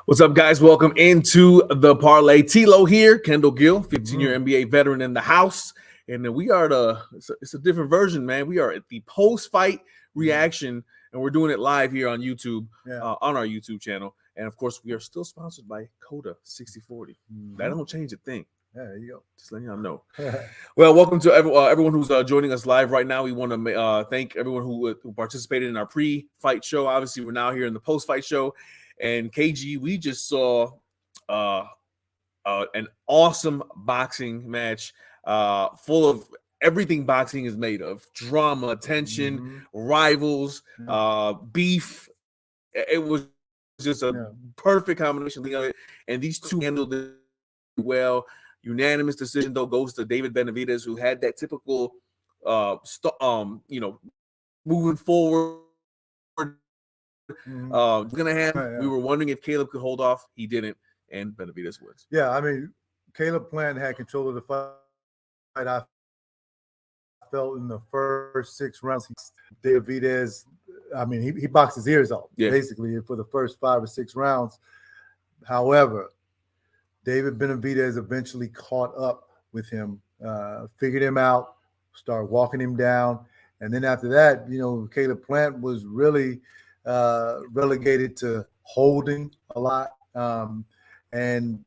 What's up, guys? Welcome into the parlay. Tilo here, Kendall Gill, 15-year NBA veteran in the house. And we are it's a different version, man. We are at the post-fight reaction, and we're doing it live here on YouTube, on our YouTube channel. And, of course, we are still sponsored by Coda 6040. That don't change a thing. Yeah, there you go. Just letting y'all know. Well, welcome to everyone who's joining us live right now. We want to thank everyone who participated in our pre-fight show. Obviously, we're now here in the post-fight show. And KG, we just saw an awesome boxing match full of everything boxing is made of: drama, tension, rivals, beef. It was just a perfect combination of it. And these two handled it well. Unanimous decision, though, goes to David Benavidez, who had that typical, moving forward. We were wondering if Caleb could hold off. He didn't, and Benavidez wins. Yeah, I mean, Caleb Plant had control of the fight. I felt in the first 6 rounds, Benavidez, I mean, he boxed his ears off, basically, for the first 5 or 6 rounds. However, David Benavidez eventually caught up with him, figured him out, started walking him down. And then after that, Caleb Plant was really relegated to holding a lot. And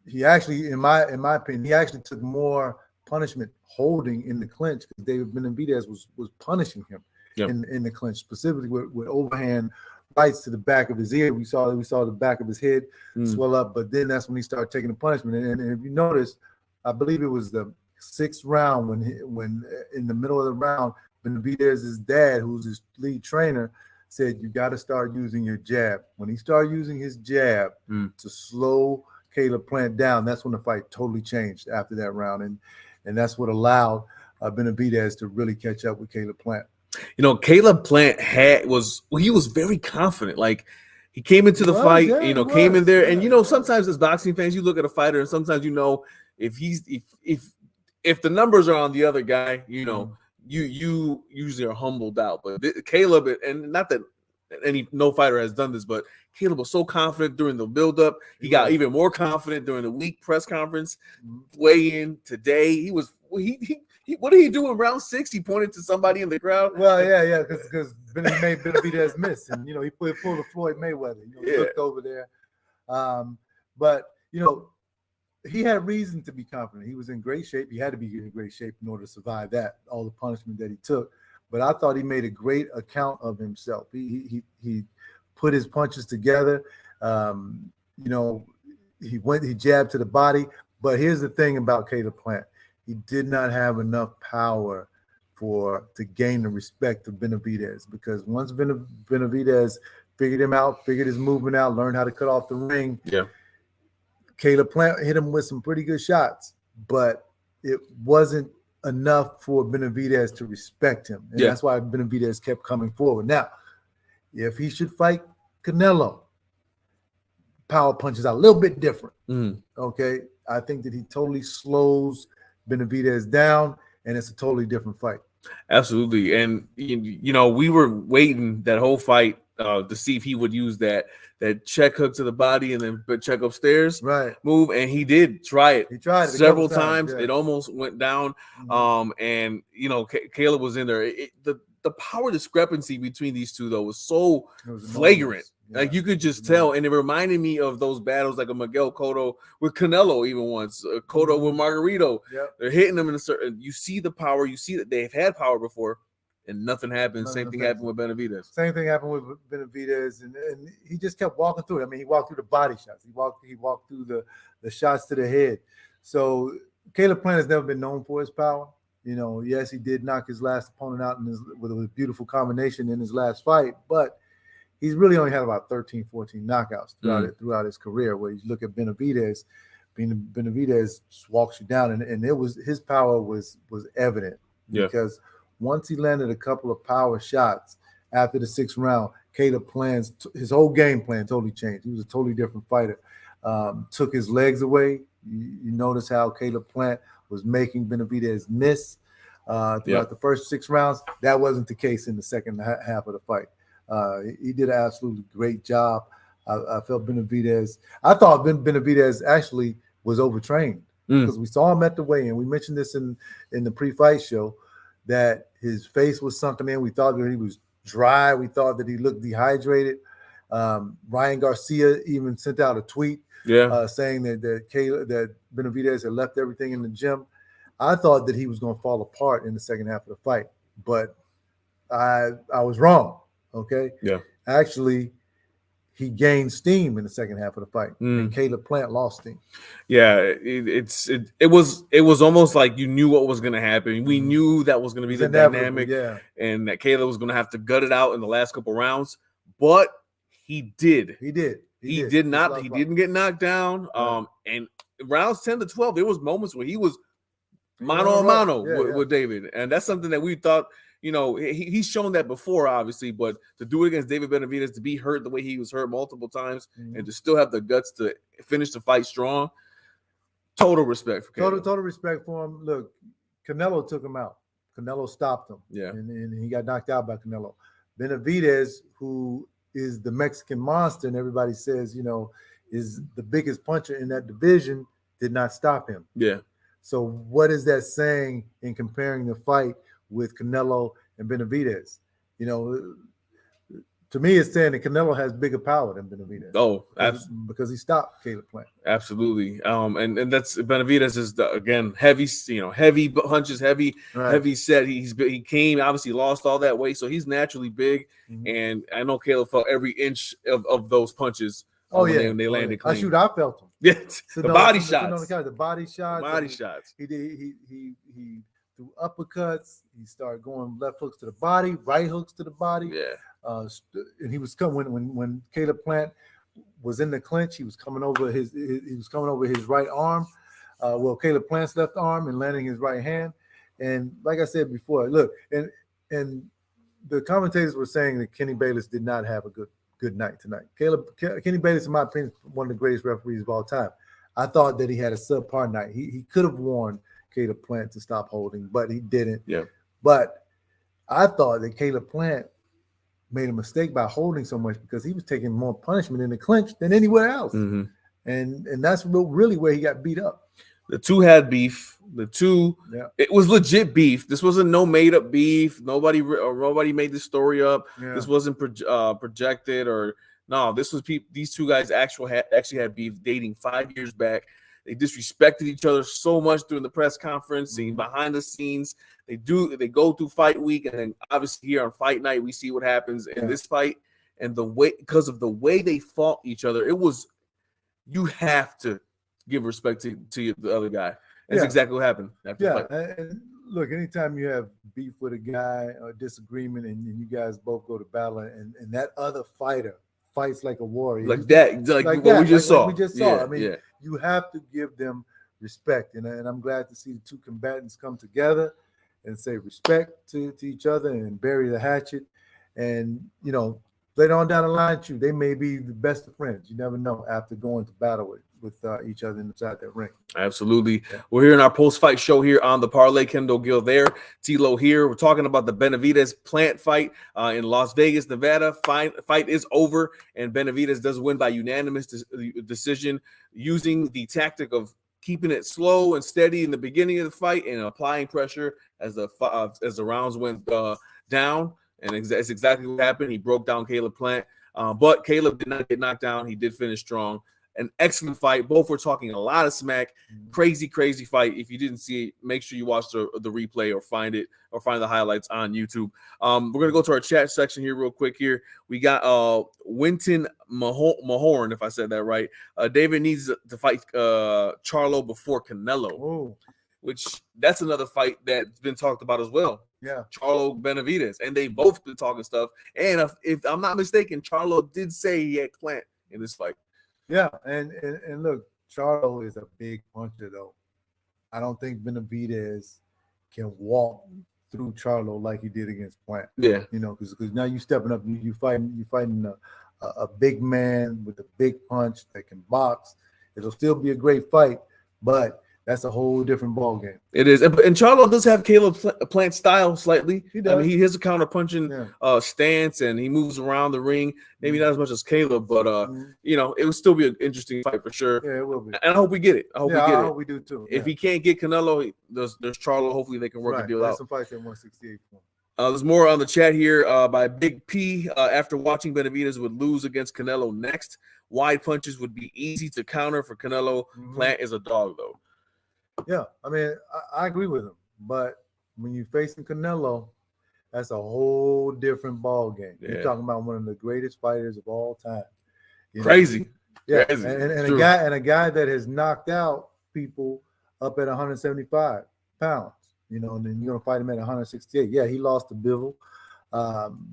he actually, in my opinion, he actually took more punishment holding in the clinch because David Benavidez was punishing him in the clinch, specifically with overhand rights to the back of his ear. We saw the back of his head swell up, but then that's when he started taking the punishment. And if you notice, I believe it was the 6th round when in the middle of the round, Benavidez's dad, who's his lead trainer, said, you got to start using your jab. When he started using his jab to slow Caleb Plant down, that's when the fight totally changed after that round. And that's what allowed Benavidez to really catch up with Caleb Plant. Caleb Plant was very confident. Like, he came into the fight, came in there. And, sometimes as boxing fans, you look at a fighter and sometimes if the numbers are on the other guy, you usually are humbled out. But Caleb, and not that no fighter has done this, but Caleb was so confident during the buildup. He got even more confident during the week press conference. Weigh-in today, what did he do in round 6? He pointed to somebody in the crowd. Well, yeah, because Benavidez missed, and he pulled a Floyd Mayweather. He looked over there, but he had reason to be confident. He was in great shape. He had to be in great shape in order to survive all the punishment that he took. But I thought he made a great account of himself. He put his punches together. He jabbed to the body. But here's the thing about Caleb Plant. He did not have enough power to gain the respect of Benavidez, because once Benavidez figured him out, figured his movement out, learned how to cut off the ring, Caleb Plant hit him with some pretty good shots, but it wasn't enough for Benavidez to respect him. And that's why Benavidez kept coming forward. Now, if he should fight Canelo, power punches out a little bit different. Okay. I think that he totally slows Benavidez down, and it's a totally different fight. Absolutely. And we were waiting that whole fight to see if he would use that check hook to the body and then check upstairs move, and he did try it. He tried it several times. It almost went down. And Caleb was in there. The power discrepancy between these two, though, was so flagrant. Like, you could just tell, and it reminded me of those battles like a Miguel Cotto with Canelo, even once Cotto with Margarito. They're hitting them in a certain. You see the power. You see that they've had power before, and nothing happened. Same thing happened with Benavidez. Same thing happened with Benavidez, and he just kept walking through it. I mean, he walked through the body shots. He walked through the shots to the head. So Caleb Plant has never been known for his power. Yes, he did knock his last opponent out with a beautiful combination in his last fight, but he's really only had about 13, 14 knockouts throughout his career. Where you look at Benavidez walks you down, and it was his power was evident because once he landed a couple of power shots after the 6th round, Caleb Plant's his whole game plan totally changed. He was a totally different fighter. Took his legs away. You notice how Caleb Plant was making Benavidez miss throughout the first 6 rounds. That wasn't the case in the second half of the fight. He did an absolutely great job I felt Benavidez. I thought Benavidez actually was overtrained because we saw him at the weigh-in. We mentioned this in the pre-fight show that his face was sunken in. We thought that he was dry. We thought that he looked dehydrated. Ryan Garcia even sent out a tweet saying that Benavidez had left everything in the gym. I thought that he was going to fall apart in the second half of the fight, but I was wrong. Okay. Yeah. Actually, he gained steam in the second half of the fight, and Caleb Plant lost steam. Yeah, it was almost like you knew what was going to happen. We knew that was going to be the dynamic, and that Caleb was going to have to gut it out in the last couple rounds. But he did. He did. He did not. He didn't get knocked down. Right. And rounds 10 to 12, there was moments where he was mano a mano with David, and that's something that we thought. You know, he's shown that before, obviously, but to do it against David Benavidez, to be hurt the way he was hurt multiple times, and to still have the guts to finish the fight strong, total respect for Caleb. Total respect for him. Look, Canelo took him out. Canelo stopped him. Yeah. And he got knocked out by Canelo. Benavidez, who is the Mexican monster, and everybody says, you know, is the biggest puncher in that division, did not stop him. Yeah. So what is that saying in comparing the fight with Canelo and Benavidez? You know, to me, it's saying that Canelo has bigger power than Benavidez. Oh, because he stopped Caleb Plant. Absolutely. And that's Benavidez is again heavy. You know, heavy punches, heavy set. He came obviously lost all that weight, so he's naturally big. And I know Caleb felt every inch of those punches. When they landed clean. I felt them. Yeah, the body shots. The body shots. Body shots. He did. He threw uppercuts. He started going left hooks to the body, right hooks to the body. Yeah. And he was coming when Caleb Plant was in the clinch. He was coming over his right arm. Caleb Plant's left arm, and landing his right hand. And like I said before, look, and the commentators were saying that Kenny Bayless did not have a good night tonight. Kenny Bayless, in my opinion, is one of the greatest referees of all time. I thought that he had a subpar night. He could have warned Caleb Plant to stop holding, but he didn't. Yeah. But I thought that Caleb Plant made a mistake by holding so much because he was taking more punishment in the clinch than anywhere else. And that's really where he got beat up. The two had beef. It was legit beef. This wasn't no made up beef. Nobody made this story up. Yeah. This wasn't projected or no. This was these two guys actually had beef dating 5 years back. They disrespected each other so much during the press conference, behind the scenes. They go through fight week, and then obviously here on fight night, we see what happens in this fight. And because of the way they fought each other, you have to give respect to the other guy. That's exactly what happened after the fight. And look, anytime you have beef with a guy or disagreement, and you guys both go to battle, and that other fighter fights like a warrior, like what we just saw. I mean, you have to give them respect, and I'm glad to see the two combatants come together and say respect to each other and bury the hatchet. And you know, later on down the line, they may be the best of friends. You never know after going to battle with each other inside that ring. Absolutely. Yeah. We're here in our post-fight show here on the Parlay. Kendall Gill there, T-Lo here. We're talking about the Benavidez Plant fight in Las Vegas, Nevada. Fight is over, and Benavidez does win by unanimous decision using the tactic of keeping it slow and steady in the beginning of the fight and applying pressure as the rounds went down. And that's exactly what happened. He broke down Caleb Plant, but Caleb did not get knocked down. He did finish strong. An excellent fight. Both were talking a lot of smack. Crazy fight. If you didn't see it, make sure you watch the replay or find the highlights on YouTube. We're gonna go to our chat section here real quick. Here we got Winton Mahorn, if I said that right. David needs to fight Charlo before Canelo, which that's another fight that's been talked about as well. Yeah, Charlo Benavidez, and they both been talking stuff. And if I'm not mistaken, Charlo did say he had Plant in this fight. Yeah, and look, Charlo is a big puncher, though. I don't think Benavidez can walk through Charlo like he did against Plant. Yeah, you know, because now you stepping up, you fighting a big man with a big punch that can box. It'll still be a great fight, but that's a whole different ball game. It is, and Charlo does have Caleb Plant's style slightly. He does. I mean, he has a counter punching stance, and he moves around the ring. Maybe not as much as Caleb, but you know, it would still be an interesting fight for sure. Yeah, it will be. And I hope we get it. I hope we get it. I hope we do too. If he can't get Canelo, there's Charlo. Hopefully, they can work a deal out. Some fights at 168. There's more on the chat here by Big P. After watching Benavidez would lose against Canelo next, wide punches would be easy to counter for Canelo. Plant is a dog, though. Yeah, I mean, I agree with him. But when you're facing Canelo, that's a whole different ball game. Yeah. You're talking about one of the greatest fighters of all time. Crazy. Yeah, Crazy. And a guy that has knocked out people up at 175 pounds. You know, and then you're gonna fight him at 168. Yeah, he lost to Bivol,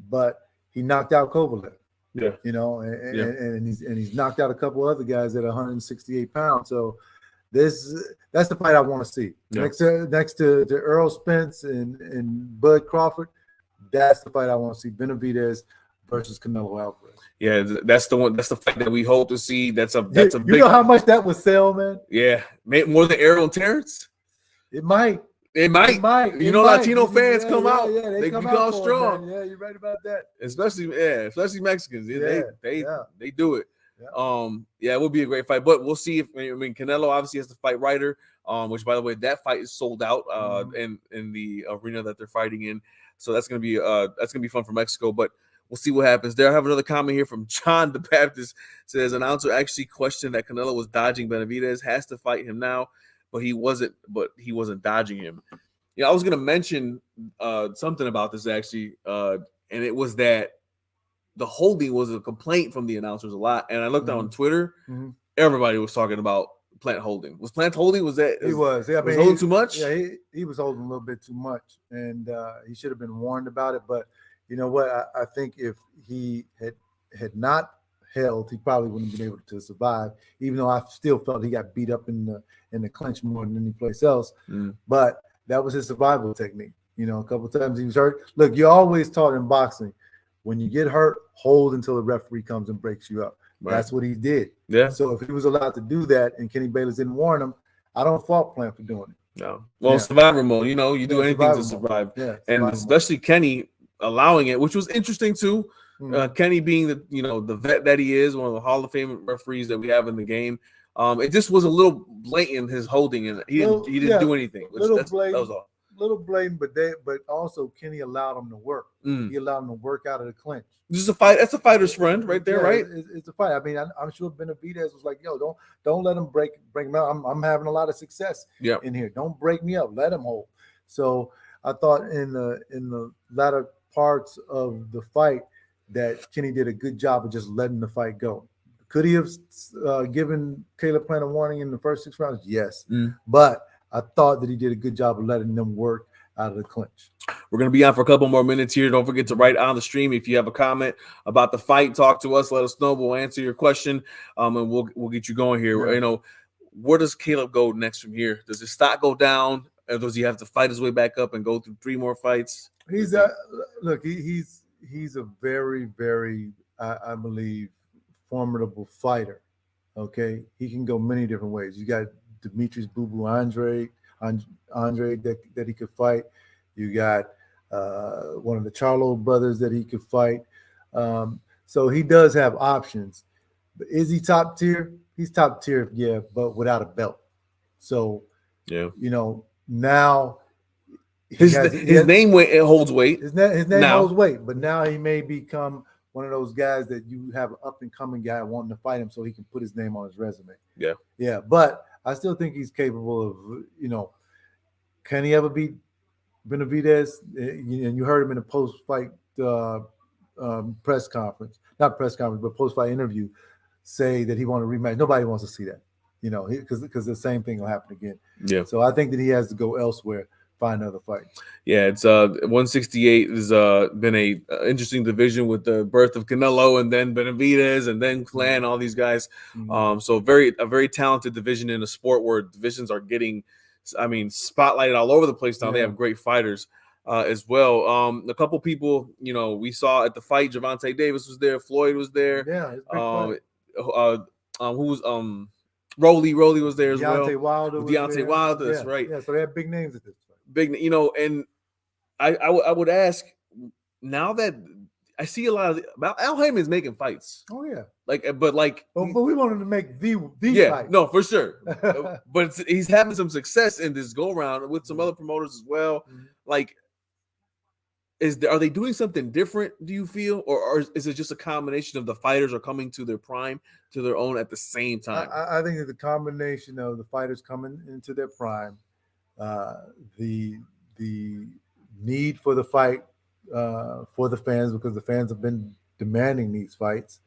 but he knocked out Kovalev. Yeah, you know, and he's knocked out a couple other guys at 168 pounds. So that's the fight I want to see. Yeah. Next to Earl Spence and Bud Crawford, that's the fight I want to see. Benavidez versus Canelo Alvarez. Yeah, that's the one. That's the fight that we hope to see. That's a big. You know how much that would sell, man? Yeah, more than Errol and Terrence. It might. It might. You know, Latino fans come out. Yeah, they become strong. Yeah, you're right about that. Especially Mexicans. They do it. Yeah. It would be a great fight, but we'll see if Canelo obviously has to fight Ryder, which by the way, that fight is sold out in the arena that they're fighting in. So that's gonna be fun for Mexico, but we'll see what happens there. I have another comment here from John the Baptist. Says announcer actually questioned that Canelo was dodging Benavidez, has to fight him now. But he wasn't dodging him. Yeah, I was gonna mention something about this actually, and it was that the holding was a complaint from the announcers a lot. And I looked on Twitter, everybody was talking about Plant holding. Was Plant holding? Was that he was? Yeah, was holding too much? Yeah, he was holding a little bit too much, and he should have been warned about it. But you know what? I think if he had not held, he probably wouldn't have been able to survive, even though I still felt he got beat up in the clinch more than any place else. But that was his survival technique. You know, a couple of times he was hurt. Look, you're always taught in boxing, when you get hurt, hold until the referee comes and breaks you up. Right. That's what he did. Yeah. So if he was allowed to do that and Kenny Bayless didn't warn him, I don't fault Plant for doing it. No. Well, survivor mode, you know, you do anything to survive. Yeah. And especially Kenny allowing it, which was interesting too. Kenny being the vet that he is, one of the Hall of Fame referees that we have in the game. It just was a little blatant, his holding, and he didn't do anything. That was all. Little blatant, but also Kenny allowed him to work. He allowed him to work out of the clinch. This is a fight. That's a fighter's friend right there, right? It's a fight. I mean, I'm sure Benavidez was like, "Yo, don't let him break him out. I'm having a lot of success in here. Don't break me up. Let him hold." So I thought in the latter parts of the fight that Kenny did a good job of just letting the fight go. Could he have given Caleb Plant a warning in the first 6 rounds? Yes. But I thought that he did a good job of letting them work out of the clinch. We're going to be on for a couple more minutes here. Don't forget to write on the stream. If you have a comment about the fight, talk to us. Let us know. We'll answer your question, and we'll get you going here. Yeah. You know, where does Caleb go next from here? Does his stock go down? Or does he have to fight his way back up and go through 3 more fights? He's a very, very, I believe, formidable fighter. Okay, he can go many different ways. You got Demetrius Boo Boo Andre that he could fight. You got one of the Charlo brothers that he could fight. So he does have options. But is he top tier? He's top tier, yeah, but without a belt. So you know, now his name holds weight. His name holds weight, but now he may become one of those guys that you have an up and coming guy wanting to fight him so he can put his name on his resume. Yeah. But I still think he's capable of, you know, can he ever beat Benavidez? And you heard him in a post-fight press conference, not press conference, but post-fight interview, say that he wanted to rematch. Nobody wants to see that, you know, because the same thing will happen again. Yeah. So I think that he has to go elsewhere, find another fight. Yeah, it's 168 has been a interesting division with the birth of Canelo and then Benavidez and then Plant, all these guys. So a very talented division in a sport where divisions are getting, spotlighted all over the place now. Yeah. They have great fighters as well. A couple people, you know, we saw at the fight, Gervonta Davis was there, Floyd was there. Yeah, it's big fight. Who was Rolly was there as well. Wilder Deontay Wilder, that's right. Yeah, so they have big names at this point. Big, and I would ask, now that I see a lot of Al Heyman's making fights. Oh yeah, but we wanted to make the fight. No, for sure. But he's having some success in this go round with some other promoters as well. Like, are they doing something different, do you feel, or is it just a combination of the fighters are coming to their prime, to their own at the same time? I think it's a combination of the fighters coming into their prime, the need for the fight for the fans, because the fans have been demanding these fights.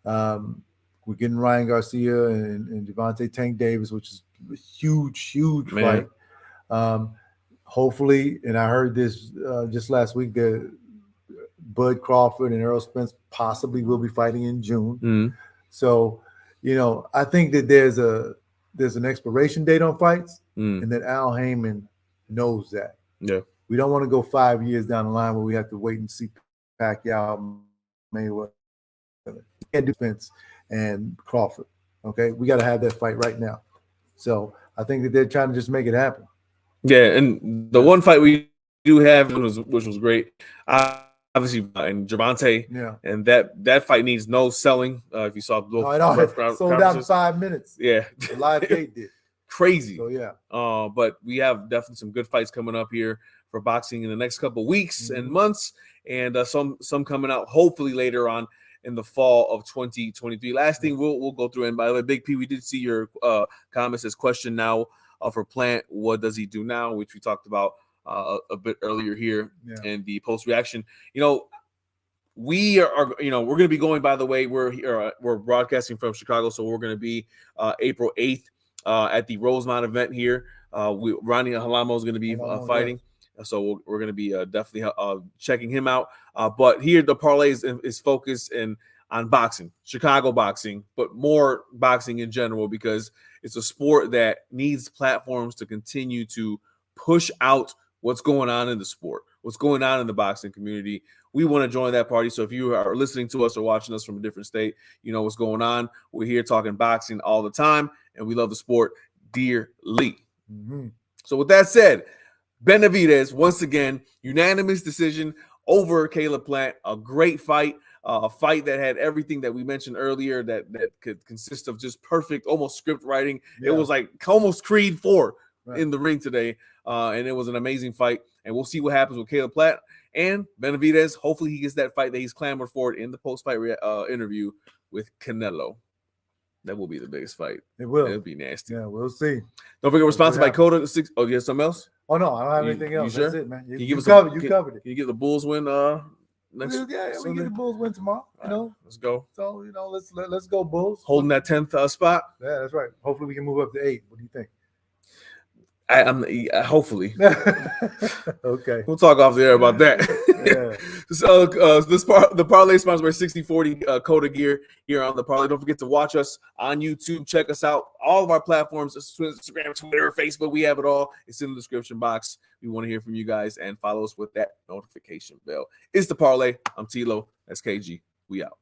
We're getting Ryan Garcia and Gervonta Tank Davis, which is a huge fight. Hopefully, and I heard this just last week, that Bud Crawford and Errol Spence possibly will be fighting in June. So, I think that there's an expiration date on fights, and that Al Heyman knows that. Yeah. We don't want to go 5 years down the line where we have to wait and see Pacquiao, Mayweather, and Spence and Crawford. Okay, we got to have that fight right now. So I think that they're trying to just make it happen. Yeah, and the one fight we do have, which was great, obviously, and Gervonta, and that fight needs no selling. If you saw both, sold out in 5 minutes. Yeah, the live date did. Crazy. So yeah. But we have definitely some good fights coming up here for boxing in the next couple of weeks and months, and some coming out hopefully later on in the fall of 2023. Last thing we'll go through, and by the way, Big P, we did see your comments as question now for Plant. What does he do now? Which we talked about a bit earlier here in the post reaction. We are we're going to be going. By the way, we're broadcasting from Chicago, so we're going to be April 8th at the Rosemont event here. Ronnie Halamo is going to be fighting. So we're going to be definitely checking him out. But here the parlay is focused on boxing, Chicago boxing, but more boxing in general, because it's a sport that needs platforms to continue to push out what's going on in the sport, what's going on in the boxing community. We want to join that party. So if you are listening to us or watching us from a different state, you know what's going on. We're here talking boxing all the time, and we love the sport dearly. So with that said, Benavidez, once again, unanimous decision over Caleb Plant. A great fight, a fight that had everything that we mentioned earlier that could consist of just perfect, almost script writing. It was like almost Creed 4 in the ring today, and it was an amazing fight. And we'll see what happens with Caleb Plant and Benavidez. Hopefully he gets that fight that he's clamored for in the post-fight interview with Canelo. That will be the biggest fight. It will. It'll be nasty. Yeah, we'll see. Don't forget, we're sponsored by Coda. Oh, you have something else? Oh, no, I don't have anything else. You sure? That's it, man. You covered it. Can you get the Bulls win next Yeah, we get the Bulls win tomorrow. Let's go. So, let's go Bulls. Holding that 10th spot? Yeah, that's right. Hopefully we can move up to 8. What do you think? I'm hopefully. Okay. We'll talk off the air about that. So the parlay sponsored by 6040 Coda Gear here on the parlay. Don't forget to watch us on YouTube. Check us out. All of our platforms: Instagram, Twitter, Facebook. We have it all. It's in the description box. We want to hear from you guys, and follow us with that notification bell. It's the parlay. I'm Tilo. That's KG. We out.